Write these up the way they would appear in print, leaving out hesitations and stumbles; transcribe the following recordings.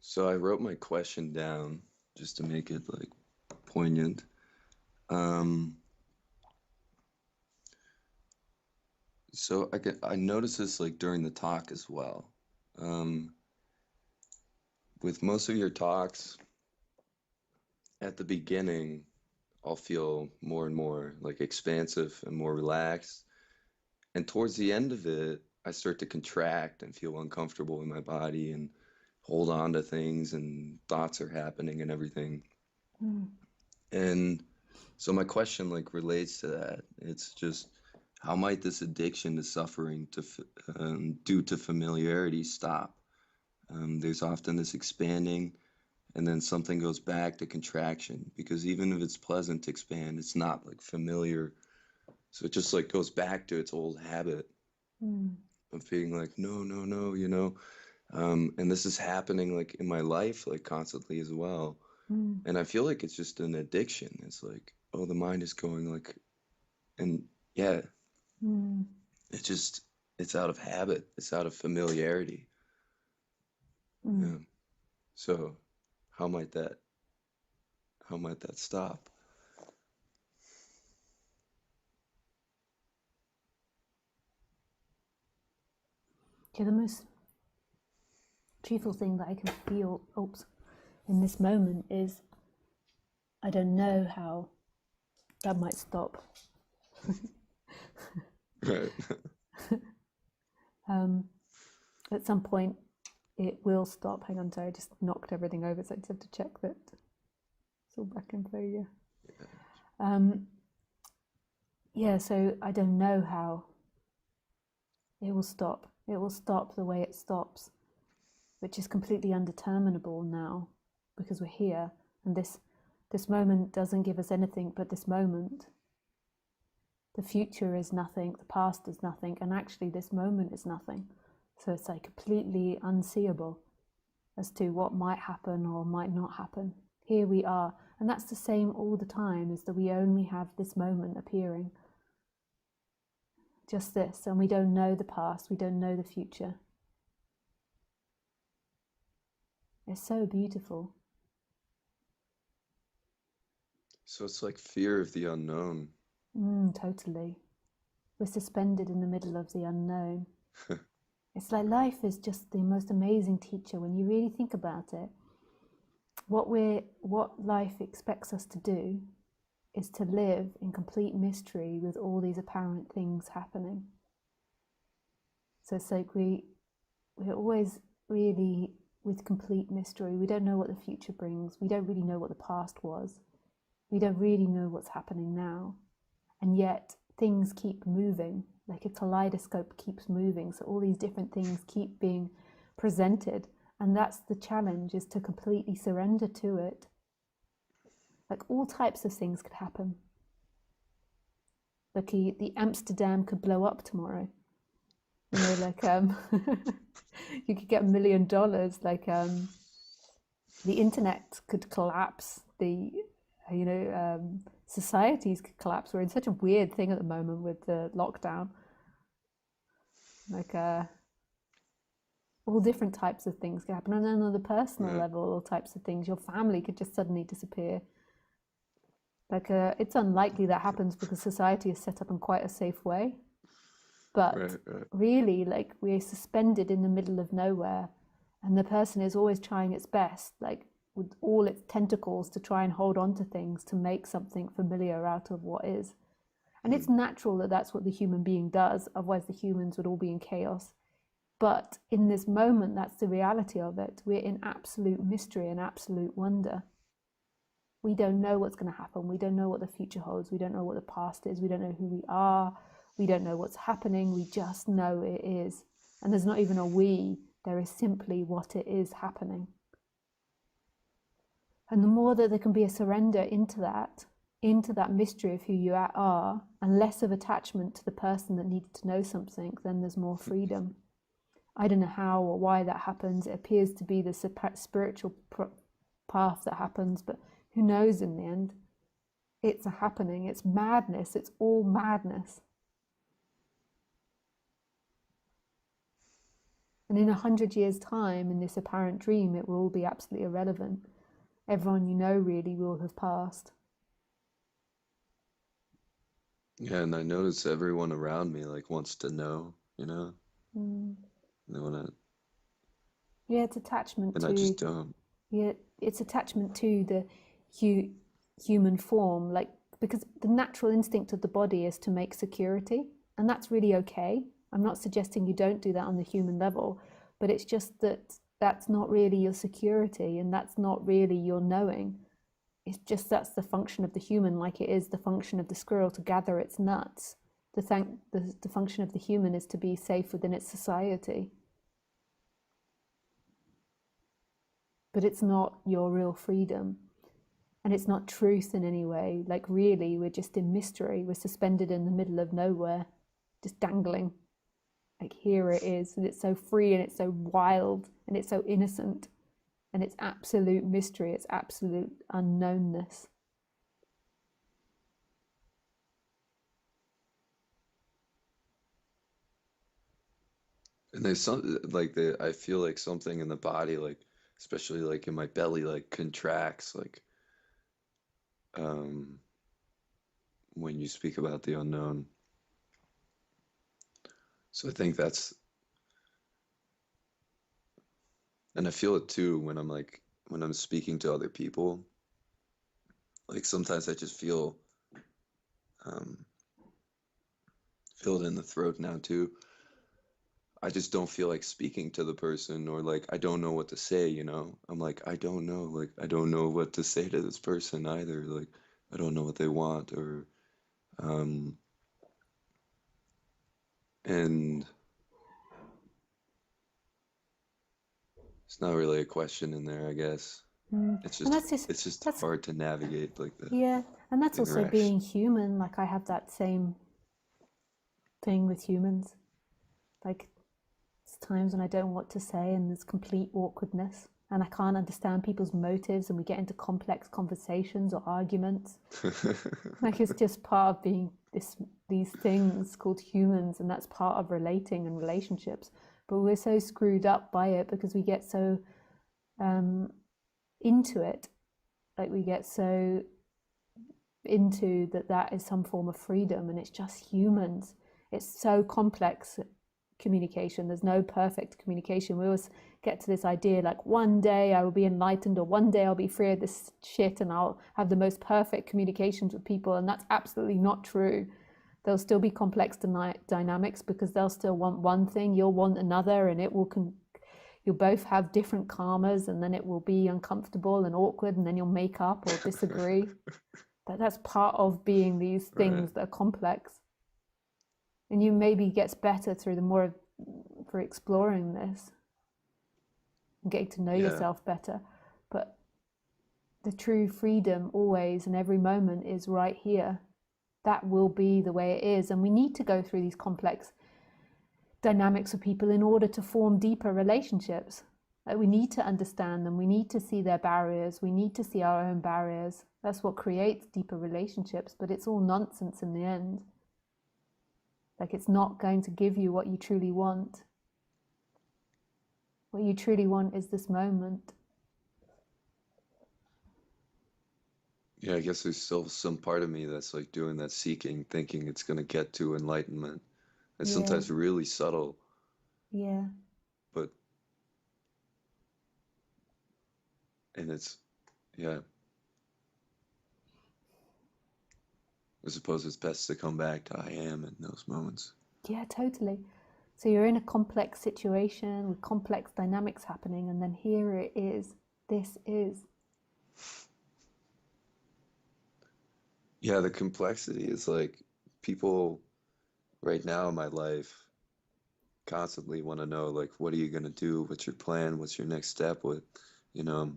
So I wrote my question down just to make it like poignant. Um, so I noticed this like during the talk as well. Um, with most of your talks at the beginning, I'll feel more and more like expansive and more relaxed. And towards the end of it, I start to contract and feel uncomfortable in my body and hold on to things and thoughts are happening and everything. Mm. And so my question like relates to that. It's just how might this addiction to suffering due to familiarity stop? There's often this expanding and then something goes back to contraction because even if it's pleasant to expand, it's not like familiar. So it just like goes back to its old habit Mm. of being like, no, no, no, you know? And this is happening like in my life, like constantly as well. Mm. And I feel like it's just an addiction. It's like, oh, the mind is going like, and yeah, Mm. it's just, it's out of habit. It's out of familiarity. Mm. Yeah. So how might that, how might that stop? Okay, the most truthful thing that I can feel, in this moment is I don't know how that might stop. Right. Um, at some point, it will stop. Hang on, sorry, I just knocked everything over, so I just have to check that it's all back in play. Yeah. Um, yeah. So I don't know how it will stop. It will stop the way it stops, which is completely undeterminable now, because we're here, and this moment doesn't give us anything but this moment. The future is nothing, the past is nothing, and actually this moment is nothing. So it's like completely unseeable as to what might happen or might not happen. Here we are, and that's the same all the time, is that we only have this moment appearing. Just this, and we don't know the past, we don't know the future. It's so beautiful. So it's like fear of the unknown. Totally. We're suspended in the middle of the unknown. It's like life is just the most amazing teacher when you really think about it. What life expects us to do is to live in complete mystery with all these apparent things happening. So it's like we're always really with complete mystery. We don't know what the future brings. We don't really know what the past was. We don't really know what's happening now. And yet things keep moving, like a kaleidoscope keeps moving. So all these different things keep being presented. And that's the challenge, is to completely surrender to it. Like all types of things could happen. Like the Amsterdam could blow up tomorrow. You know, like you could get $1 million. Like the internet could collapse. Societies could collapse. We're in such a weird thing at the moment with the lockdown. Like all different types of things could happen. And then on the personal Yeah. level, all types of things. Your family could just suddenly disappear. Like it's unlikely that happens because society is set up in quite a safe way. But Right, right. really, like we're suspended in the middle of nowhere, and the person is always trying its best, like with all its tentacles, to try and hold on to things to make something familiar out of what is. And it's natural that that's what the human being does, otherwise, the humans would all be in chaos. But in this moment, that's the reality of it. We're in absolute mystery and absolute wonder. We don't know what's going to happen. We don't know what the future holds. We don't know what the past is. We don't know who we are. We don't know what's happening. We just know it is. And there's not even a we, there is simply what it is happening. And the more that there can be a surrender into that mystery of who you are, and less of attachment to the person that needed to know something, then there's more freedom. I don't know how or why that happens. It appears to be the spiritual path that happens, but who knows in the end? It's a happening. It's madness. It's all madness. And in 100 years' time, in this apparent dream, it will all be absolutely irrelevant. Everyone you know really will have passed. Yeah, and I notice everyone around me like wants to know, you know? They want to, Yeah, it's attachment and I to, just don't. yeah, it's attachment to the human form, like, because the natural instinct of the body is to make security, and that's really okay. I'm not suggesting you don't do that on the human level, but it's just that that's not really your security, and that's not really your knowing. It's just that's the function of the human, like it is the function of the squirrel to gather its nuts. The function of the human is to be safe within its society. But it's not your real freedom. And it's not truth in any way. Like, really, we're just in mystery. We're suspended in the middle of nowhere, just dangling. Like, here it is. And it's so free and it's so wild and it's so innocent. And it's absolute mystery. It's absolute unknownness. And there's some like I feel like something in the body, like especially like in my belly, like contracts, like um when you speak about the unknown. So I think that's, and I feel it too when I'm like when I'm speaking to other people. Like sometimes I just um feel it in the throat now too. I just don't feel like speaking to the person, or like I don't know what to say, you know? I'm like, I don't know, like I don't know what to say to this person either. Like I don't know what they want, or um and it's not really a question in there, I guess. Mm. And It's just that's, hard to navigate like the yeah. And that's also interaction. being human. Like, I have that same thing with humans. Like, there's times when I don't know what to say and there's complete awkwardness and I can't understand people's motives and we get into complex conversations or arguments. Like, it's just part of being these things called humans, and that's part of relating and relationships. But we're so screwed up by it because we get so into it. Like, we get so into that is some form of freedom, and it's just humans. It's so complex communication. There's no perfect communication. We always get to this idea like one day I will be enlightened, or one day I'll be free of this shit and I'll have the most perfect communications with people, and that's absolutely not true. There'll still be complex dynamics because they'll still want one thing, you'll want another, and you'll both have different karmas, and then it will be uncomfortable and awkward, and then you'll make up or disagree. That's part of being these Right. things that are complex. And you maybe gets better through the more for exploring this and getting to know Yeah. yourself better. But the true freedom always and every moment is right here. That will be the way it is. And we need to go through these complex dynamics with people in order to form deeper relationships. Like, we need to understand them. We need to see their barriers. We need to see our own barriers. That's what creates deeper relationships, but it's all nonsense in the end. Like, it's not going to give you what you truly want. What you truly want is this moment. Yeah, I guess there's still some part of me that's like doing that seeking, thinking it's gonna get to enlightenment. It's Yeah, sometimes really subtle, yeah. but and it's yeah. I suppose it's best to come back to I am in those moments. Yeah, totally. So you're in a complex situation with complex dynamics happening, and then here it is. This is. Yeah, the complexity is like people right now in my life constantly want to know like what are you gonna do? What's your plan? What's your next step? What, you know?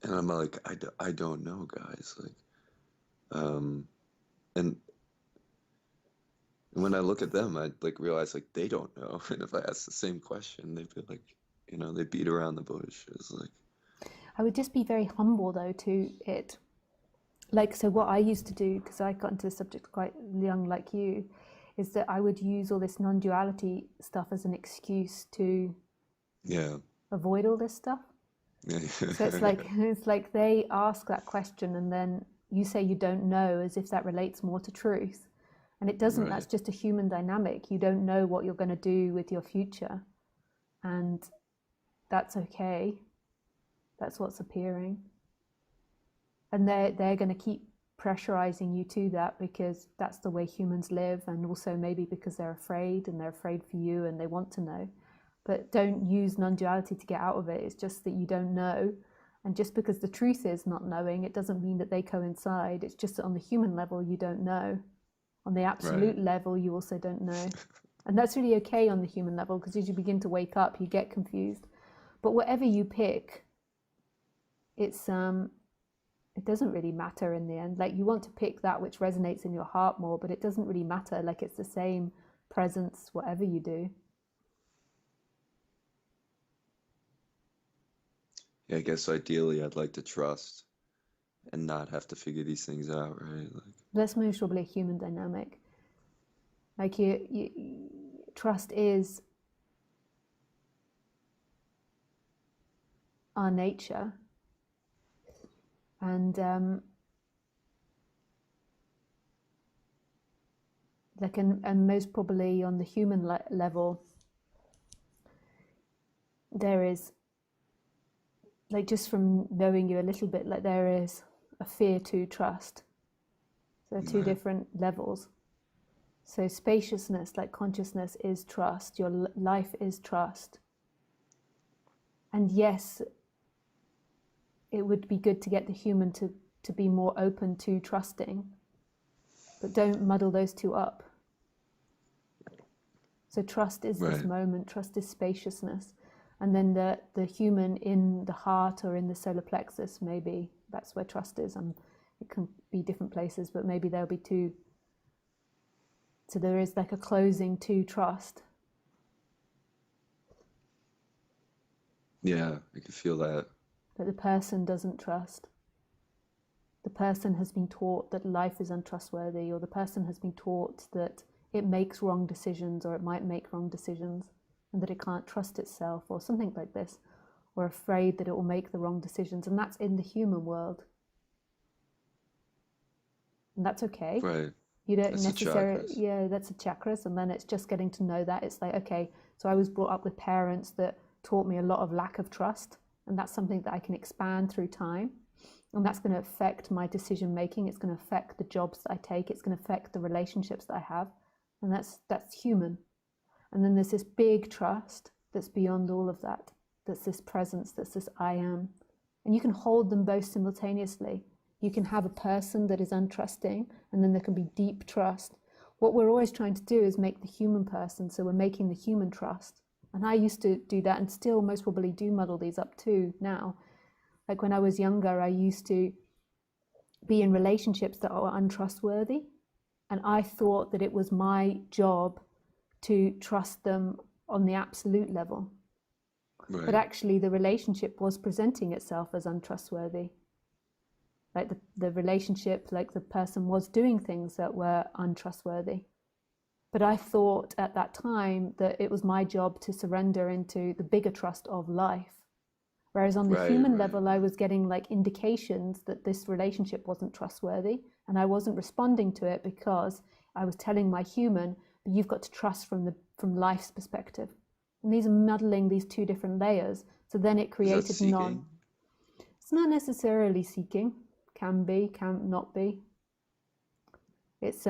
And I'm like, I don't know, guys. Like, um, and when I look at them, I like realize like they don't know. And if I ask the same question, they'd be like, you know, they beat around the bush. It's like, I would just be very humble though to it. Like, so what I used to do, because I got into the subject quite young like you, is that I would use all this non-duality stuff as an excuse to avoid all this stuff. So it's like they ask that question and then you say you don't know, as if that relates more to truth. And it doesn't. That's just a human dynamic. You don't know what you're going to do with your future, and that's okay. That's what's appearing. And they're going to keep pressurizing you to that because that's the way humans live, and also maybe because they're afraid and they're afraid for you and they want to know. But don't use non-duality to get out of it. It's just that you don't know. And just because the truth is not knowing, it doesn't mean that they coincide. It's just that on the human level, you don't know. On the absolute level, you also don't know. And that's really okay on the human level, because as you begin to wake up, you get confused. But whatever you pick, it's it doesn't really matter in the end. Like, you want to pick that which resonates in your heart more, but it doesn't really matter. Like, it's the same presence, whatever you do. Yeah, I guess ideally I'd like to trust and not have to figure these things out, right? Like, that's most probably a human dynamic. Like, trust is our nature, and like, and most probably on the human level, there is, like, just from knowing you a little bit, like, there is a fear to trust. So two different levels. So spaciousness, like consciousness, is trust. Your life is trust. And yes, it would be good to get the human to be more open to trusting, but don't muddle those two up. So trust is this moment, trust is spaciousness. And then the human in the heart or in the solar plexus, maybe that's where trust is. And it can be different places, but maybe there'll be two. So there is like a closing to trust. Yeah, I can feel that. But the person doesn't trust. The person has been taught that life is untrustworthy, or the person has been taught that it makes wrong decisions, or it might make wrong decisions, and that it can't trust itself, or something like this, or afraid that it will make the wrong decisions. And that's in the human world. And that's okay. Right. You don't That's necessarily, that's the chakras. And then it's just getting to know that. It's like, okay, so I was brought up with parents that taught me a lot of lack of trust. And that's something that I can expand through time. And that's going to affect my decision making. It's going to affect the jobs that I take. It's going to affect the relationships that I have. And that's human. And then there's this big trust that's beyond all of that. That's this presence, that's this I am. And you can hold them both simultaneously. You can have a person that is untrusting, and then there can be deep trust. What we're always trying to do is make the human person, so we're making the human trust. And I used to do that, and still most probably do muddle these up too now. Like, when I was younger, I used to be in relationships that are untrustworthy, and I thought that it was my job to trust them on the absolute level. Right. But actually the relationship was presenting itself as untrustworthy. Like the relationship, like the person was doing things that were untrustworthy. But I thought at that time that it was my job to surrender into the bigger trust of life. Whereas on the human level, I was getting like indications that this relationship wasn't trustworthy, and I wasn't responding to it because I was telling my human, but you've got to trust from life's perspective. And these are muddling these two different layers. So then it created it's not necessarily seeking. Can be, can not be. It's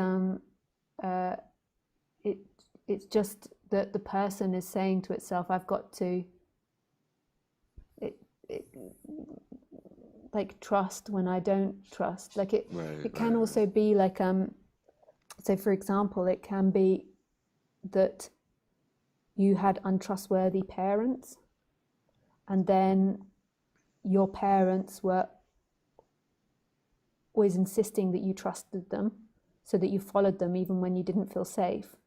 it's just that the person is saying to itself, I've got to like trust when I don't trust. Like it can also be like so for example, it can be that you had untrustworthy parents, and then your parents were always insisting that you trusted them, so that you followed them even when you didn't feel safe.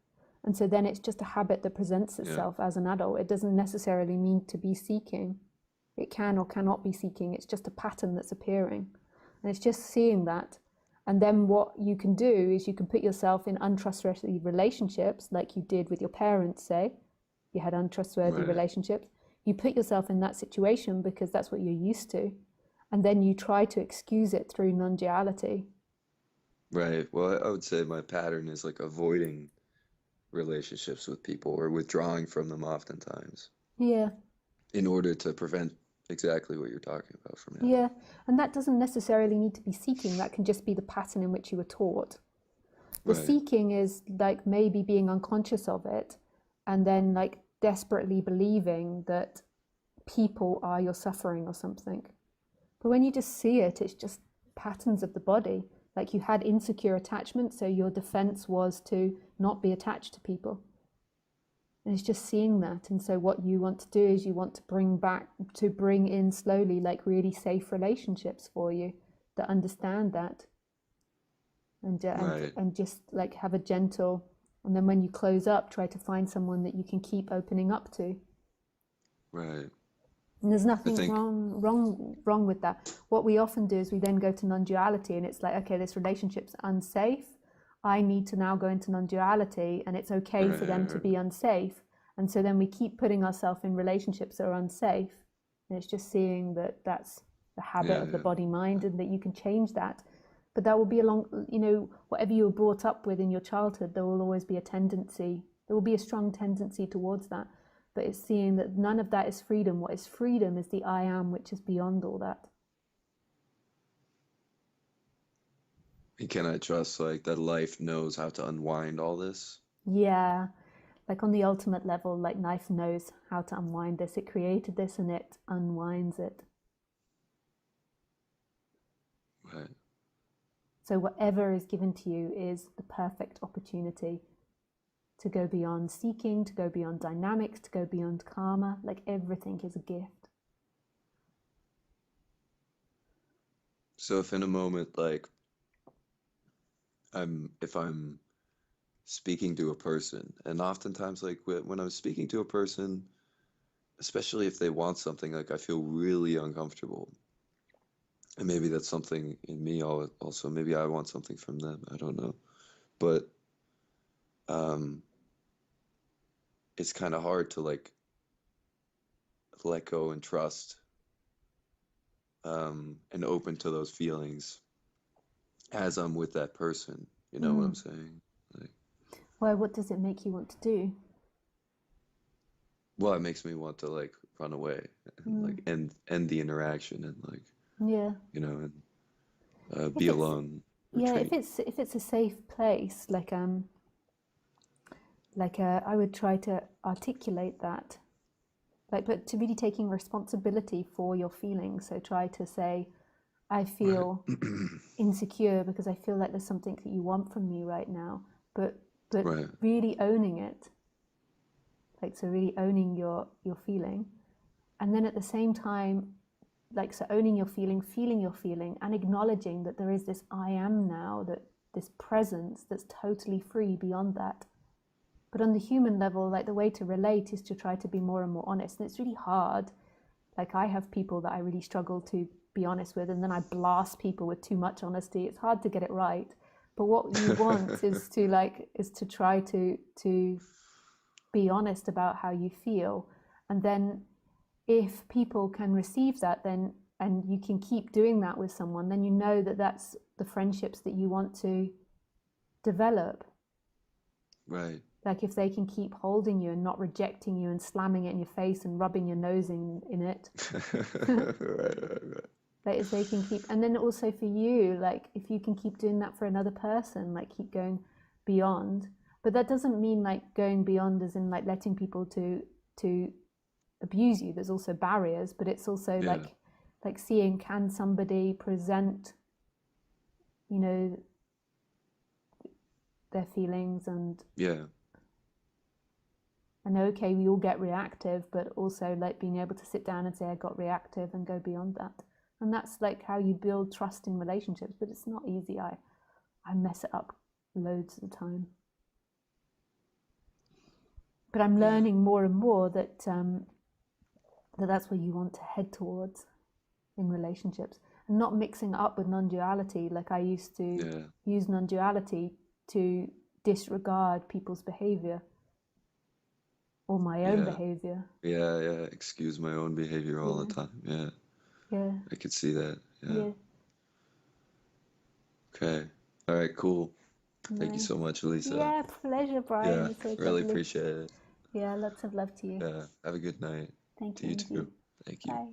And so then it's just a habit that presents itself as an adult. It doesn't necessarily mean to be seeking. It can or cannot be seeking. It's just a pattern that's appearing. And it's just seeing that And then what you can do is you can put yourself in untrustworthy relationships, like you did with your parents, say. You had untrustworthy relationships. You put yourself in that situation because that's what you're used to. And then you try to excuse it through non-duality. Right. Well, I would say my pattern is like avoiding relationships with people or withdrawing from them oftentimes Yeah. in order to prevent exactly what you're talking about from happening. Yeah. And that doesn't necessarily need to be seeking. That can just be the pattern in which you were taught. The Right. seeking is like maybe being unconscious of it and then like desperately believing that people are your suffering or something. But when you just see it, it's just patterns of the body. Like you had insecure attachment, so your defense was to not be attached to people. And it's just seeing that. And so what you want to do is you want to bring in slowly like really safe relationships for you that understand that. And just like have a gentle, and then when you close up, try to find someone that you can keep opening up to. Right. And there's I nothing think, wrong with that. What we often do is we then go to non-duality, and it's like, okay, this relationship's unsafe. I need to now go into non-duality, and it's okay for them to be unsafe. And so then we keep putting ourselves in relationships that are unsafe, and it's just seeing that that's the habit of the body mind, and that you can change that. But that will be whatever you were brought up with in your childhood, there will always be a tendency, there will be a strong tendency towards that. But it's seeing that none of that is freedom. What is freedom is the I am, which is beyond all that. can I trust like that life knows how to unwind all this? Yeah, like on the ultimate level, like life knows how to unwind this. It created this and it unwinds it. Right. So whatever is given to you is the perfect opportunity to go beyond seeking, to go beyond dynamics, to go beyond karma. Like everything is a gift. So if in a moment, like if I'm speaking to a person, and oftentimes like when I'm speaking to a person, especially if they want something, like I feel really uncomfortable. And maybe that's something in me also. Maybe I want something from them. I don't know. But um, it's kind of hard to like let go and trust and open to those feelings as I'm with that person. You know what I'm saying? Like, Well, what does it make you want to do? well, it makes me want to like run away and like end the interaction and like, Yeah. you know, and If be it's alone, yeah, retreat. if it's a safe place, I would try to articulate that, like, but to really taking responsibility for your feelings. So try to say, I Right. feel insecure because I feel like there's something that you want from me right now, but Right. really owning it, like, so really owning your feeling, and then at the same time, like, so owning your feeling your feeling, and acknowledging that there is this I am now, that this presence that's totally free beyond that. But on the human level, like, the way to relate is to try to be more and more honest, and it's really hard. Like, I have people that I really struggle to be honest with, and then I blast people with too much honesty. It's hard to get it right. But what you want is to try to be honest about how you feel, and then if people can receive that, then, and you can keep doing that with someone, then you know that that's the friendships that you want to develop. Right. Like, if they can keep holding you and not rejecting you and slamming it in your face and rubbing your nose in it. Right. Like, if they can keep, and then also for you, like, if you can keep doing that for another person, like, keep going beyond. But that doesn't mean like going beyond as in like letting people to abuse you. There's also barriers, but it's also Yeah. like seeing, can somebody present, you know, their feelings, and Yeah. okay, we all get reactive, but also like being able to sit down and say, I got reactive, and go beyond that. And that's like how you build trust in relationships, but it's not easy. I mess it up loads of the time. But I'm learning more and more that that's where you want to head towards in relationships. not mixing it up with non-duality. Like I used to use non-duality to disregard people's behavior or my own behavior. Yeah. Excuse my own behavior all the time. Yeah. I could see that. Yeah. Okay. All right, cool. Thank you Nice. so much, Lisa. Yeah, pleasure, Brian. Yeah, It's so really lovely. appreciate it. Yeah, lots of love to you. Yeah, have a good night. Thank To you, you and too. you. Thank you. Bye.